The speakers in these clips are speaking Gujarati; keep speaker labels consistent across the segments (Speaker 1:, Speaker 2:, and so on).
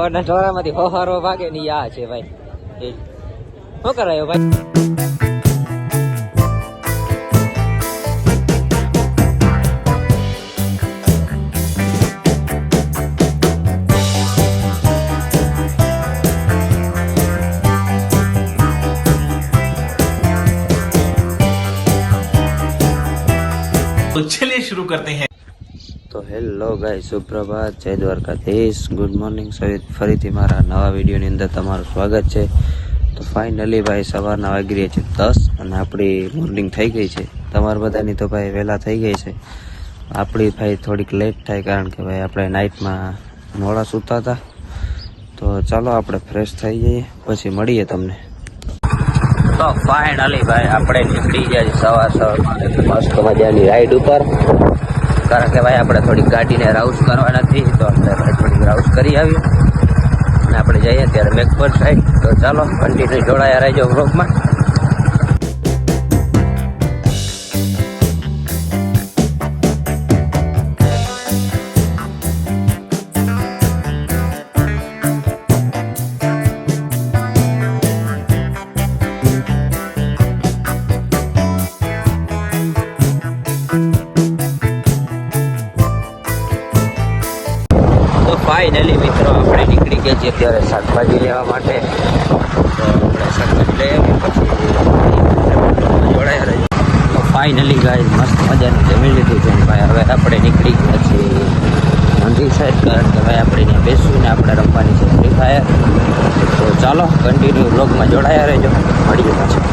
Speaker 1: હોરના ઢોરામાંથી હોહારો ભાગે ની આ છે ભાઈ. શું કરાયો ભાઈ?
Speaker 2: तो चलिए शुरू करते हैं.
Speaker 1: તો હેલો ગાય, સુપ્રભાત, જય દ્વારકાધીશ, ગુડ મોર્નિંગ. ફરીથી મારા નવા વિડીયોની અંદર તમારું સ્વાગત છે. તો ફાઇનલી ભાઈ સવારના વાગી રહ્યા છે 10 અને આપણી મોર્નિંગ થઈ ગઈ છે. તમારા બધાની તો ભાઈ વહેલા થઈ ગઈ છે. આપણી ભાઈ થોડીક લેટ થાય કારણ કે ભાઈ આપણે નાઇટમાં મોડા સૂતા હતા. તો ચાલો આપણે ફ્રેશ થઈ જઈએ પછી મળીએ તમને. તો ફાઇનલી ભાઈ આપણે નીકળી ગયા છીએ સવાર મસ્ત મજાની રાઈડ ઉપર. કારણ કે ભાઈ આપણે થોડીક ગાડીને રાઉસ કરવા નથી, તો આપણે ભાઈ થોડીક રાઉસ કરી આવીએ અને આપણે જઈએ ત્યારે મેઘપર સાઈડ. તો ચાલો કન્ટિન્યુ જોડાયા રહેજો વ્લોગમાં. ફાઇનલી મિત્રો આપણે નીકળી ગયા છીએ અત્યારે શાકભાજી લેવા માટે. તો આપણે શાકભાજી લઈ આવીએ પછી જોડાયા રહીએ. તો ફાઇનલી ગાય મસ્ત મજાનું જમી લીધું છે ભાઈ. હવે આપણે નીકળી ગયા છીએ મંદિર સાઈડ, કારણ કે ભાઈ આપણે ત્યાં બેસવું ને આપણે રમવાની છે ફ્રી ફાયર. તો ચાલો કન્ટિન્યુ વ્લોગમાં જોડાયા રહેજો, મળીએ પાછું.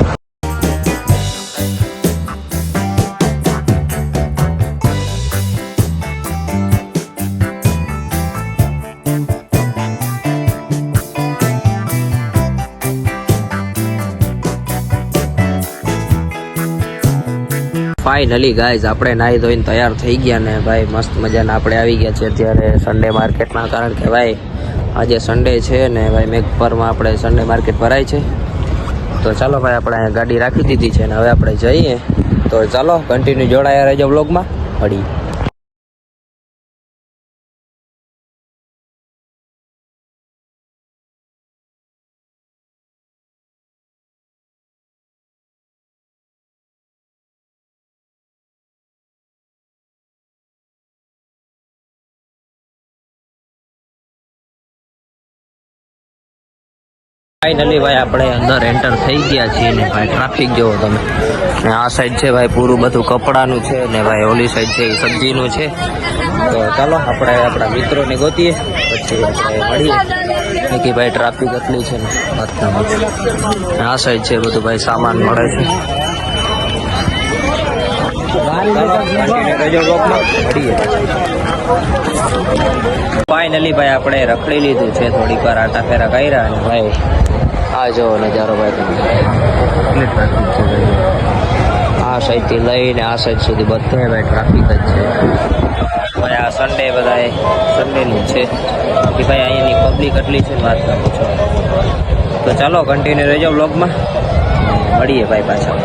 Speaker 1: ફાઇનલી ગાઈઝ આપણે નાહી ધોઈને તૈયાર થઈ ગયા ને ભાઈ મસ્ત મજાના આપણે આવી ગયા છે અત્યારે સન્ડે માર્કેટમાં. કારણ કે ભાઈ આજે સન્ડે છે ને ભાઈ મેઘપરમાં આપણે સન્ડે માર્કેટ ભરાય છે. તો ચાલો ભાઈ આપણે અહીંયા ગાડી રાખી દીધી છે ને હવે આપણે જઈએ. તો ચાલો કન્ટિન્યુ જોડાયા રહેજો વ્લોગમાં, મળીએ. ફાઇનલી ભાઈ આપણે અંદર એન્ટર થઈ ગયા છીએ ને ભાઈ ટ્રાફિક જોવો તમે. ને આ સાઈડ છે ભાઈ પૂરું બધું કપડાનું છે ને ભાઈ ઓલી સાઈડ છે એ સબ્જીનું છે. તો ચાલો આપણે આપણા મિત્રોને ગોતીએ પછી આપણે મળીએ કે ભાઈ ટ્રાફિક એટલી છે ને વાતના. આ સાઈડ છે બધું ભાઈ સામાન મળે છે. ફાઇનલી ભાઈ આપણે રખડી લીધું છે, થોડીક વાર આટા ફેરા કર્યા અને ભાઈ આ જો નજારો ભાઈ તમે. આ સાઈડથી લઈને આ સાઈડ સુધી બધે ભાઈ ટ્રાફિક જ છે ભાઈ. આ સન્ડે બધા સન્ડેનું છે કે ભાઈ અહીંયાની પબ્લિક એટલી છે વાત ના પૂછો. તો ચાલો કન્ટિન્યુ રહેજો વ્લોગમાં, મળીએ ભાઈ પાછા.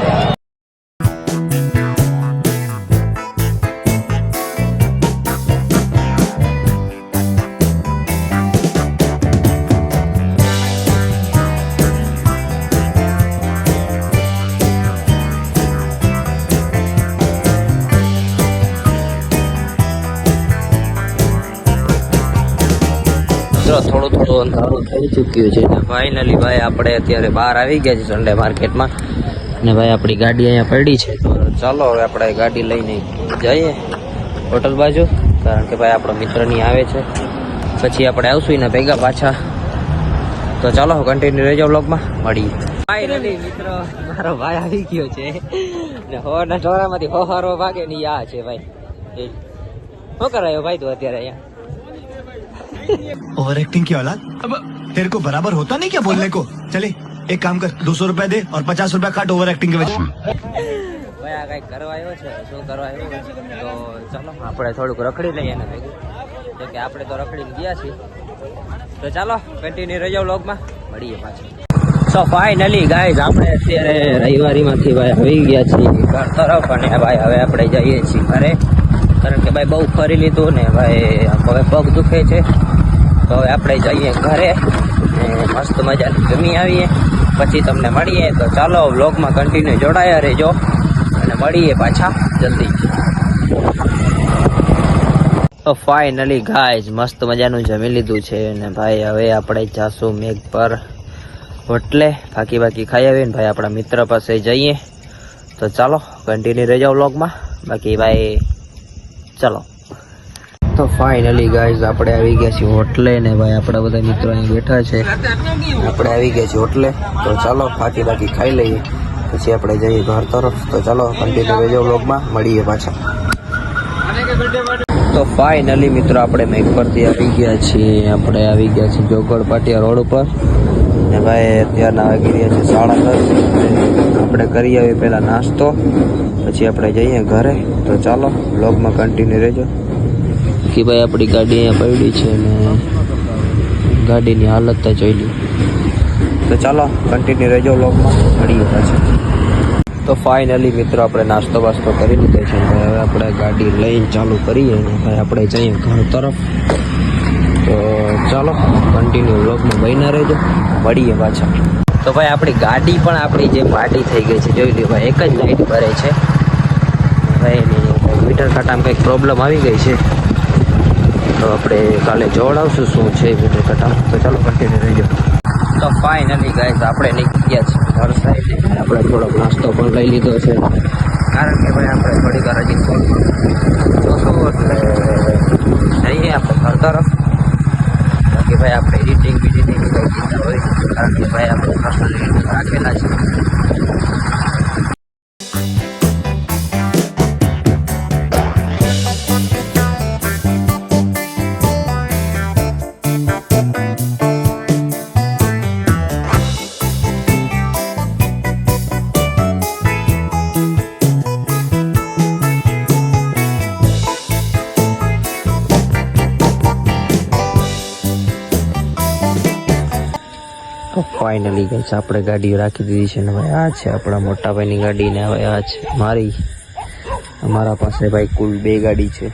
Speaker 1: થોડું અંધારું થઈ ચૂક્યું છે ને ફાઇનલી ભાઈ આપણે અત્યારે બહાર આવી ગયા છે સન્ડે માર્કેટમાં ને ભાઈ આપણી ગાડી અહીંયા પડી છે. તો ચાલો હવે આપણે ગાડી લઈને જઈએ હોટલ બાજુ, કારણ કે ભાઈ આપણો મિત્રની આવે છે પછી આપણે આવશું એના ભેગા પાછા. તો ચાલો કન્ટિન્યુ રહેજો વ્લોગમાં, મળીએ. ફાઇનલી મિત્ર મારો ભાઈ આવી ગયો છે ને હોરના ઢોરામાંથી હોહારો ભાગે ની આ છે ભાઈ. શું કરાયો ભાઈ તું અત્યારે અહીંયા?
Speaker 3: ओवर एक्टिंग की औलाद, अब तेरे को बराबर होता नहीं क्या बोलने को? चले एक काम कर, 200 रुपया दे और 50 रुपया काट ओवर एक्टिंग के वजह.
Speaker 1: ભાઈ આ કઈક કરવા આવ્યો છે, શું કરવા આવ્યો? તો ચાલો આપણે થોડુંક રખડી લઈએ ને ભેગું, જો કે આપણે તો રખડીને ગયા છીએ. તો ચાલો કન્ટિન્યુ રહેજો વ્લોગમાં, મળીએ પાછું. સો ફાઇનલી ગાઈઝ આપણે અત્યારે રવિવારીમાંથી ભાઈ આવી ગયા છીએ ઘર તરફ અને ભાઈ હવે આપણે જઈએ છીએ ઘરે. કારણ કે ભાઈ બહુ ફરી લીધું ને ભાઈ હવે પગ દુખે છે. તો તો હવે આપણે જઈએ ઘરે ને મસ્ત મજાની જમી આવીએ, પછી તમને મળીએ. તો ચાલો વ્લોગમાં કન્ટિન્યુ જોડાયા રહેજો અને મળીએ પાછા જલ્દી. તો ફાઇનલી ગાઈઝ મસ્ત મજાનું જમી લીધું છે ને ભાઈ હવે આપણે જાશું મેઘ પર હોટલે બાકી ખાઈ આવીએ ને ભાઈ આપણા મિત્ર પાસે જઈએ. તો ચાલો કન્ટિન્યુ રહેજો વ્લોગમાં. બાકી ભાઈ ચલો. તો ફાઇનલી ગાઈઝ આપણે આવી ગયા છીએ હોટલે ને ભાઈ આપણા બધા મિત્રો અહીં બેઠા છે. આપણે આવી ગયા છીએ હોટલે. તો ચાલો બાકી ખાઈ લઈએ પછી આપણે જઈએ ઘર તરફ. તો ચાલો કન્ટિન્યુ રહેજો વ્લોગમાં, મળીએ પાછા. તો ફાઇનલી મિત્રો આપણે મેઘ પરથી આવી ગયા છીએ. આપણે આવી ગયા છીએ જોગડ પાટિયા રોડ ઉપર ને ભાઈ અત્યારના વાગી રહ્યા છે 10:30. આપણે કરી આવીએ પહેલાં નાસ્તો, પછી આપણે જઈએ ઘરે. તો ચાલો વ્લોગમાં કન્ટિન્યુ રહેજો. કે ભાઈ આપણી ગાડી અહીંયા પડી છે ને ગાડીની હાલત તો જોઈ લી. તો ચાલો કન્ટિન્યુ રહેજો વ્લોગમાં, મળીએ પાછા. તો ફાઇનલી મિત્રો આપણે નાસ્તો વાસ્તો કરી લીધો છે. હવે આપણે ગાડી લઈને ચાલુ કરીએ ને ભાઈ આપણે જઈએ ઘર તરફ. તો ચાલો કન્ટિન્યુ વ્લોગમાં બન્યા રહેજો, મળીએ પાછા. તો ભાઈ આપણી ગાડી પણ આપણી જે પાર્ટી થઈ ગઈ છે જોઈ લો ભાઈ, એક જ લાઇટ ભરે છે ભાઈ. એની મીટર કાંટામાં કંઈક પ્રોબ્લેમ આવી ગઈ છે, તો આપણે કાલે જોડાવશું શું છે મીટર કાંટામાં. તો ચાલો કન્ટિન્યુ રહેજો. તો ફાઇનલી ગાઈઝ આપણે નીકળી ગયા છીએ ઘર સાઈડ. આપણે થોડોક નાસ્તો પણ લઈ લીધો છે, કારણ કે ભાઈ આપણે થોડી વાર હજી જોશું એટલે જઈએ આપણે ઘર તરફ. બાકી ભાઈ આપણે એડિટિંગ કંઈ ચિંતા હોય, કારણ કે ભાઈ આપણે પર્સનલ એડિટિંગ રાખેલા છે. તો ફાઇનલી ગઈ છે આપણે ગાડીઓ રાખી દીધી છે ને ભાઈ આ છે આપણા મોટાભાઈની ગાડી ને હવે આ છે મારી. અમારા પાસે ભાઈ કુલ 2 ગાડી છે.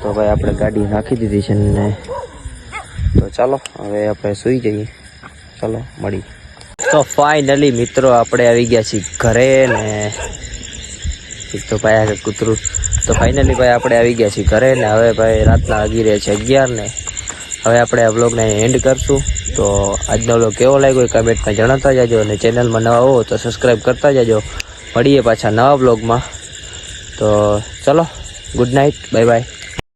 Speaker 1: તો ભાઈ આપણે ગાડી રાખી દીધી છે ને તો ચાલો હવે આપણે સૂઈ જઈએ. ચાલો મળી. તો ફાઇનલી મિત્રો આપણે આવી ગયા છીએ ઘરે ને તો ભાઈ આ કૂતરું. તો ફાઇનલી ભાઈ આપણે આવી ગયા છીએ ઘરે ને હવે ભાઈ રાતના વાગી રહ્યા છે 11 ને હવે આપણે આ વ્લોગને એન્ડ કરશું. તો આજનો વ્લોગ કેવો લાગ્યો એ કમેન્ટમાં જણાવતા જાજો અને ચેનલમાં નવા હો તો સબસ્ક્રાઈબ કરતા જાજો. મળીએ પાછા નવા વ્લોગમાં. તો ચલો ગુડ નાઇટ, બાય બાય.